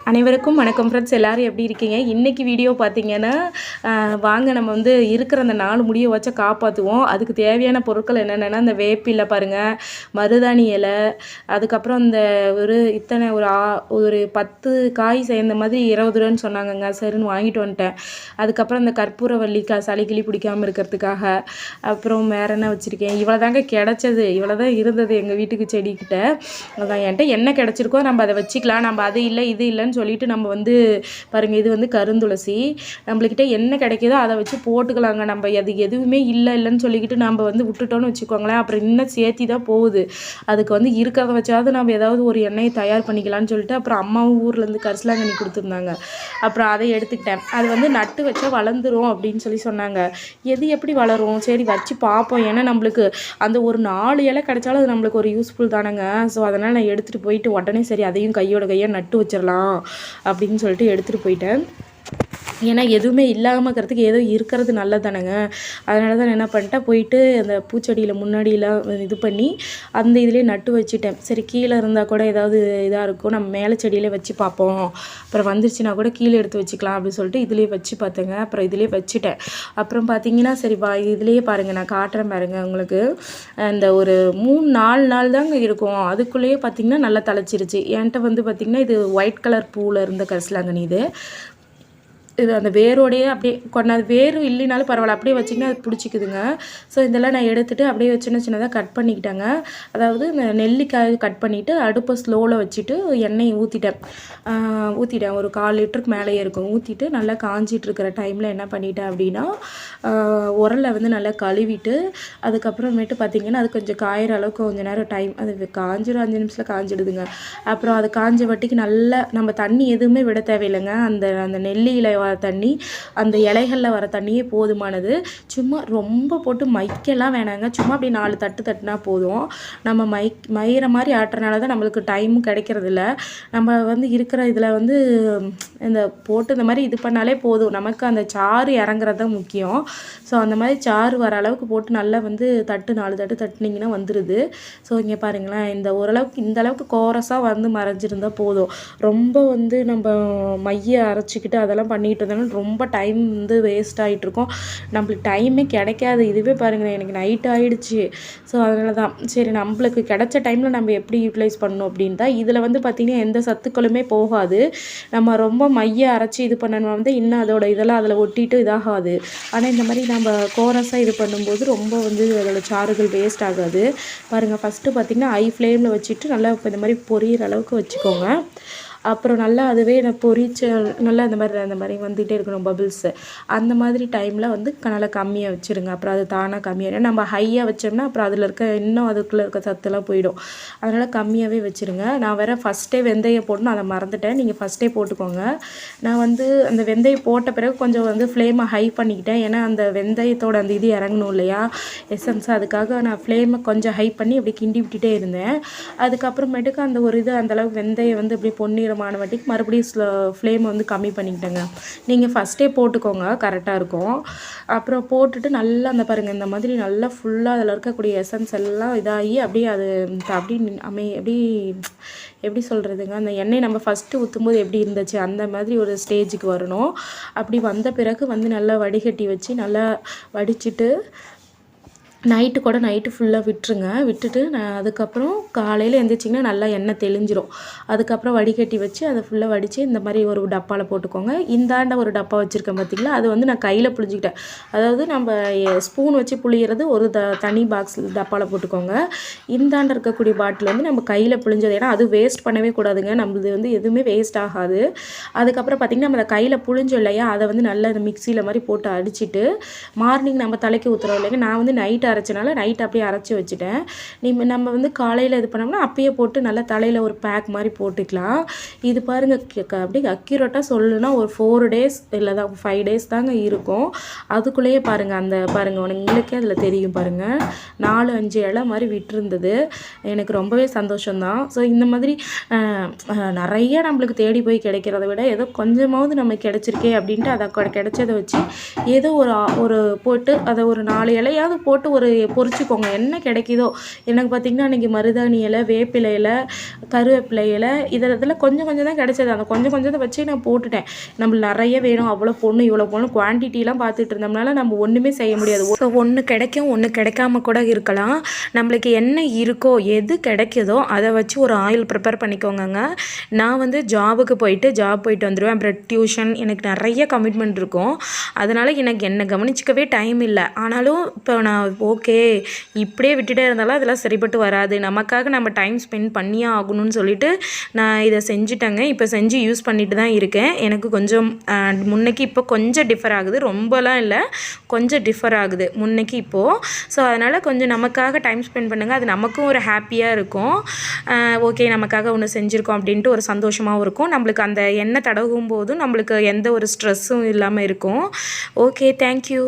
அனைவருக்கும் வணக்கம் ஃப்ரெண்ட்ஸ். எல்லோரும் எப்படி இருக்கீங்க? இன்றைக்கி வீடியோ பார்த்தீங்கன்னா, வாங்க நம்ம வந்து இருக்கிற அந்த 4 முடியை வச்சு காப்பாற்றுவோம். அதுக்கு தேவையான பொருட்கள் என்னென்னா, இந்த வேப்பிலை பாருங்கள், மருதாணி இலை, அதுக்கப்புறம் இந்த இத்தனை ஒரு 10 காய் சேர்ந்த மாதிரி 20 ரூபான்னு சொன்னாங்கங்க. சரின்னு வாங்கிட்டு வந்துட்டேன். அதுக்கப்புறம் இந்த கற்பூரவள்ளி சளி கிளி பிடிக்காமல் இருக்கிறதுக்காக. அப்புறம் வேறு என்ன வச்சுருக்கேன், இவ்வளோ தாங்க கிடச்சது. இவ்வளோ தான் இருந்தது எங்கள் வீட்டுக்கு செடிக்கிட்ட. அதான் என்கிட்ட என்ன கிடச்சிருக்கோ நம்ம அதை வச்சுக்கலாம். நம்ம அது இல்லை இது இல்லைன்னு சொல்லிட்டு நம்ம வந்து பாருங்கள், இது வந்து கருந்துளசி. நம்மளுக்கிட்ட என்ன கிடைக்கிதோ அதை வச்சு போட்டுக்கலாங்க. நம்ம அது எதுவுமே இல்லைன்னு சொல்லிக்கிட்டு நம்ம வந்து விட்டுட்டோன்னு வச்சுக்கோங்களேன், அப்புறம் இன்னும் சேர்த்தி தான் போகுது. அதுக்கு வந்து இருக்கிறத வச்சாவது நம்ம ஏதாவது ஒரு எண்ணெயை தயார் பண்ணிக்கலாம்னு சொல்லிட்டு அப்புறம் அம்மாவும் ஊர்லேருந்து கரிசலாங்கண்ணி கொடுத்துருந்தாங்க. அப்புறம் அதை எடுத்துக்கிட்டேன். அது வந்து நட்டு வச்சா வளர்ந்துரும் அப்படின்னு சொன்னாங்க. எது எப்படி வளரும், சரி வச்சு பார்ப்போம். ஏன்னா நம்மளுக்கு அந்த ஒரு 4 இலை கிடைச்சாலும் அது நம்மளுக்கு ஒரு யூஸ்ஃபுல் தானேங்க. ஸோ அதனால் நான் எடுத்துகிட்டு போயிட்டு உடனே சரி அதையும் கையாக நட்டு வச்சிடலாம் அப்படின்னு சொல்லிட்டு எடுத்துகிட்டு போயிட்டேன். ஏன்னா எதுவுமே இல்லாமல் இருக்கிறதுக்கு ஏதோ இருக்கிறது நல்லது தானேங்க. அதனால தான் நான் என்ன பண்ணிட்டேன், போயிட்டு அந்த பூச்செடியில் முன்னாடியெலாம் இது பண்ணி அந்த இதிலே நட்டு வச்சுட்டேன். சரி கீழே இருந்தால் கூட ஏதாவது இதாக இருக்கும், நம்ம மேலே செடியிலே வச்சு பார்ப்போம், அப்புறம் வந்துருச்சுன்னா கூட கீழே எடுத்து வச்சுக்கலாம் அப்படின்னு சொல்லிட்டு இதிலே வச்சு பார்த்தேங்க. அப்புறம் இதிலே வச்சுட்டேன். அப்புறம் பார்த்தீங்கன்னா சரி இதுலேயே பாருங்கள், நான் காட்டுறேன் பாருங்கள் உங்களுக்கு. இந்த ஒரு 3-4 நாள் தாங்க இருக்கும். அதுக்குள்ளேயே பார்த்திங்கன்னா நல்லா தழைச்சிருச்சு. என்கிட்ட வந்து பார்த்திங்கன்னா இது ஒயிட் கலர் பூவில் இருந்த கரிசலாங்கண்ணி. இது அந்த வேரோடையே அப்படியே கொண்டாது, வேறு இல்லைனாலும் பரவாயில்ல, அப்படியே வச்சிங்கன்னா அது பிடிச்சிக்குதுங்க. ஸோ இதெல்லாம் நான் எடுத்துகிட்டு அப்படியே சின்னதாக கட் பண்ணிக்கிட்டேங்க. அதாவது இந்த நெல்லிக்காய் கட் பண்ணிவிட்டு அடுப்பை ஸ்லோவில் வச்சுட்டு எண்ணெயை ஊற்றிட்டேன். ஒரு 1/4 லிட்டருக்கு மேலேயே இருக்கும். ஊற்றிட்டு நல்லா காஞ்சிட்ருக்கிற டைமில் என்ன பண்ணிட்டேன் அப்படின்னா, உரலை வந்து நல்லா கழுவிட்டு அதுக்கப்புறமேட்டு பார்த்திங்கன்னா அது கொஞ்சம் காயிற அளவுக்கு கொஞ்சம் நேரம் டைம், அது காஞ்சிடும், 5 நிமிஷத்தில் காஞ்சிடுதுங்க. அப்புறம் அது காஞ்ச வட்டிக்கு நல்லா நம்ம தண்ணி எதுவுமே விட தேவையில்லைங்க. அந்த நெல்லியில் வர தண்ணி, அந்த இலைகளில் வர தண்ணியே போதுமானது. சும்மா ரொம்ப போட்டு மைக்கெல்லாம் வேணாங்க, சும்மா அப்படி 4 தட்டு தட்டுனா போதும். நம்ம மயிற மாதிரி ஆட்டுறனால தான் நம்மளுக்கு டைமும் கிடைக்கிறதில்ல. நம்ம வந்து இருக்கிற இதில் வந்து இந்த போட்டு இந்த மாதிரி இது பண்ணாலே போதும், நமக்கு அந்த சாறு இறங்குறது தான் முக்கியம். ஸோ அந்த மாதிரி சாறு வர அளவுக்கு போட்டு நல்லா வந்து 4 தட்டு தட்டுனிங்கன்னா வந்துடுது. ஸோ இங்கே பாருங்களேன், இந்த ஓரளவுக்கு இந்த அளவுக்கு கோரஸாக வந்து மறைஞ்சிருந்தால் போதும். ரொம்ப வந்து நம்ம மையை அரைச்சிக்கிட்டு அதெல்லாம் பண்ணிகிட்டு இருந்தாலும் ரொம்ப டைம் வந்து வேஸ்ட் ஆகிட்டுருக்கோம், நம்மளுக்கு டைமே கிடைக்காது. இதுவே பாருங்களேன், எனக்கு நைட் ஆகிடுச்சு. ஸோ அதனால தான் சரி நம்மளுக்கு கிடைச்ச டைமில் நம்ம எப்படி யூட்டிலைஸ் பண்ணணும் அப்படின்னு தான். இதில் வந்து பார்த்திங்கன்னா எந்த சத்துக்களுமே போகாது. நம்ம ரொம்ப மையை அரைச்சி இது பண்ணணும் வந்து இன்னும் அதோட இதெல்லாம் அதில் ஒட்டிட்டு இதாகாது. ஆனால் இந்த மாதிரி நம்ம கோரஸாக இது பண்ணும்போது ரொம்ப வந்து அதோட சாறுகள் வேஸ்ட் ஆகாது. பாருங்கள், ஃபஸ்ட்டு பார்த்திங்கன்னா ஹை ஃப்ளேமில் வச்சுட்டு நல்லா இந்த மாதிரி பொரியிற அளவுக்கு வச்சுக்கோங்க. அப்புறம் நல்லா அதுவே நான் பொரிச்ச நல்லா அந்த மாதிரி வந்துகிட்டே இருக்கணும் பபிள்ஸு. அந்த மாதிரி டைமில் வந்து நல்லா கம்மியாக வச்சுருங்க. அப்புறம் அது தானாக கம்மியாக, நம்ம ஹையாக வச்சோம்னா அப்புறம் அதில் இருக்க இன்னும் அதுக்குள்ளே இருக்க சத்துலாம் போயிடும். அதனால் கம்மியாகவே வச்சுருங்க. நான் வேறு ஃபஸ்ட்டே வெந்தயம் போடணும், அதை மறந்துட்டேன். நீங்கள் ஃபஸ்ட்டே போட்டுக்கோங்க. நான் வந்து அந்த வெந்தயம் போட்ட பிறகு கொஞ்சம் வந்து ஃப்ளேமை ஹை பண்ணிக்கிட்டேன். ஏன்னா அந்த வெந்தயத்தோட அந்த இது இறங்கணும் இல்லையா, எசன்ஸ். அதுக்காக நான் ஃப்ளேமை கொஞ்சம் ஹை பண்ணி அப்படி கிண்டி விட்டுட்டே இருந்தேன். அதுக்கப்புறமேட்டுக்கு அந்த ஒரு இது அந்தளவுக்கு வெந்தயம் வந்து அப்படி பொன்னிற வாட்டிக்கு மறுபடியும் ஃப்ளேமை வந்து கம்மி பண்ணிக்கிட்டேங்க. நீங்கள் ஃபஸ்ட்டே போட்டுக்கோங்க, கரெக்டாக இருக்கும். அப்புறம் போட்டுட்டு நல்லா அந்த பாருங்கள், இந்த மாதிரி நல்லா ஃபுல்லாக அதில் இருக்கக்கூடிய எசன்ஸ் எல்லாம் இதாகி அப்படியே அது அப்படி எப்படி சொல்கிறதுங்க, அந்த எண்ணெய் நம்ம ஃபஸ்ட்டு ஊற்றும்போது எப்படி இருந்துச்சு அந்த மாதிரி ஒரு ஸ்டேஜுக்கு வரணும். அப்படி வந்த பிறகு வந்து நல்லா வடிகட்டி வச்சு நல்லா வடிச்சிட்டு நைட்டு ஃபுல்லாக விட்டுருங்க. விட்டுட்டு நான் அதுக்கப்புறம் காலையில் எழுந்திரிச்சிங்கன்னா நல்லா எண்ணெய் தெளிஞ்சிரும். அதுக்கப்புறம் வடிகட்டி வச்சு அதை ஃபுல்லாக வடித்து இந்த மாதிரி ஒரு டப்பாவில் போட்டுக்கோங்க. இந்தாண்ட ஒரு டப்பா வச்சுருக்கேன் பார்த்திங்களா, அது வந்து நான் கையில் புழிஞ்சிக்கிட்டேன். அதாவது நம்ம ஸ்பூன் வச்சு புளியறது ஒரு தனி பாக்ஸ் டப்பாவில் போட்டுக்கோங்க. இந்தாண்ட இருக்கக்கூடிய பாட்டில் வந்து நம்ம கையில் புழிஞ்சது, ஏன்னா அது வேஸ்ட் பண்ணவே கூடாதுங்க. நம்மளது வந்து எதுவுமே வேஸ்ட் ஆகாது. அதுக்கப்புறம் பார்த்திங்கன்னா நம்ம அதை கையில் புழிஞ்சோம் இல்லையா, அதை வந்து நல்லா இந்த மிக்சியில் மாதிரி போட்டு அடிச்சுட்டு மார்னிங் நம்ம தலைக்கு ஊற்றுறோம் இல்லைங்க. நான் வந்து நைட்டு அரைச்சனால நைட் அப்படியே அரைச்சி வச்சுட்டேன். நம்ம வந்து காலையில் இது பண்ணோம்னா அப்பயே போட்டு நல்லா தலையில் ஒரு பேக் மாதிரி போட்டுக்கலாம். இது பாருங்கள், அப்படியே அக்யூரேட்டாக சொல்லணும்னா ஒரு 4 டேஸ் இல்லை தான் 5 டேஸ் தாங்க இருக்கும். அதுக்குள்ளேயே பாருங்கள், அந்த பாருங்கள் உங்களுக்கே அதில் தெரியும் பாருங்கள், 4-5 இலை மாதிரி விட்டுருந்தது. எனக்கு ரொம்பவே சந்தோஷம்தான். ஸோ இந்த மாதிரி நிறைய நம்மளுக்கு தேடி போய் கிடைக்கிறத விட ஏதோ கொஞ்சமாவது நமக்கு கிடைச்சிருக்கே அப்படின்ட்டு அதை கிடைச்சதை வச்சு ஏதோ ஒரு போட்டு அதை ஒரு 4 இலையாவது போட்டு ஒரு ஒரு பொரிச்சுக்கோங்க, என்ன கிடைக்குதோ. எனக்கு பார்த்திங்கன்னா அன்றைக்கி மருதாணி இலை, வேப்பிலை இலை, கருவேப்பிலை இலை இதில் கொஞ்சம் கொஞ்சம் தான் கிடைச்சது. அந்த கொஞ்சம் கொஞ்சத்தை வச்சு நான் போட்டுட்டேன். நம்மளுக்கு நிறைய வேணும், அவ்வளோ பொண்ணு இவ்வளோ பொண்ணு குவான்டிட்டிலாம் பார்த்துட்டு இருந்தோம்னால நம்ம ஒன்றுமே செய்ய முடியாது. ஸோ ஒன்று கிடைக்கும், ஒன்று கிடைக்காம கூட இருக்கலாம். நம்மளுக்கு என்ன இருக்கோ, எது கிடைக்குதோ அதை வச்சு ஒரு ஆயில் ப்ரிப்பேர் பண்ணிக்கோங்க. நான் வந்து ஜாபுக்கு போயிட்டு வந்துடுவேன். அப்புறம் டியூஷன், எனக்கு நிறைய கமிட்மெண்ட் இருக்கும். அதனால் எனக்கு என்னை கவனிச்சிக்கவே டைம் இல்லை. ஆனாலும் இப்போ நான் ஓகே இப்படியே விட்டுட்டே இருந்தாலும் அதெல்லாம் சரிப்பட்டு வராது, நமக்காக நம்ம டைம் ஸ்பெண்ட் பண்ணியே ஆகணும்னு சொல்லிட்டு நான் இதை செஞ்சுட்டேங்க. இப்போ செஞ்சு யூஸ் பண்ணிட்டு தான் இருக்கேன். எனக்கு கொஞ்சம் முன்னைக்கு இப்போ கொஞ்சம் டிஃபர் ஆகுது, ரொம்பலாம் இல்லை, கொஞ்சம் டிஃபர் ஆகுது முன்னைக்கு இப்போது. ஸோ அதனால் கொஞ்சம் நமக்காக டைம் ஸ்பெண்ட் பண்ணுங்கள். அது நமக்கும் ஒரு ஹாப்பியாக இருக்கும். ஓகே நமக்காக ஒன்று செஞ்சுருக்கோம் அப்படின்ட்டு ஒரு சந்தோஷமாகவும் இருக்கும். நம்மளுக்கு அந்த எண்ணெய் தடவும் போதும் நம்மளுக்கு எந்த ஒரு ஸ்ட்ரெஸ்ஸும் இல்லாமல் இருக்கும். Okay, thank you.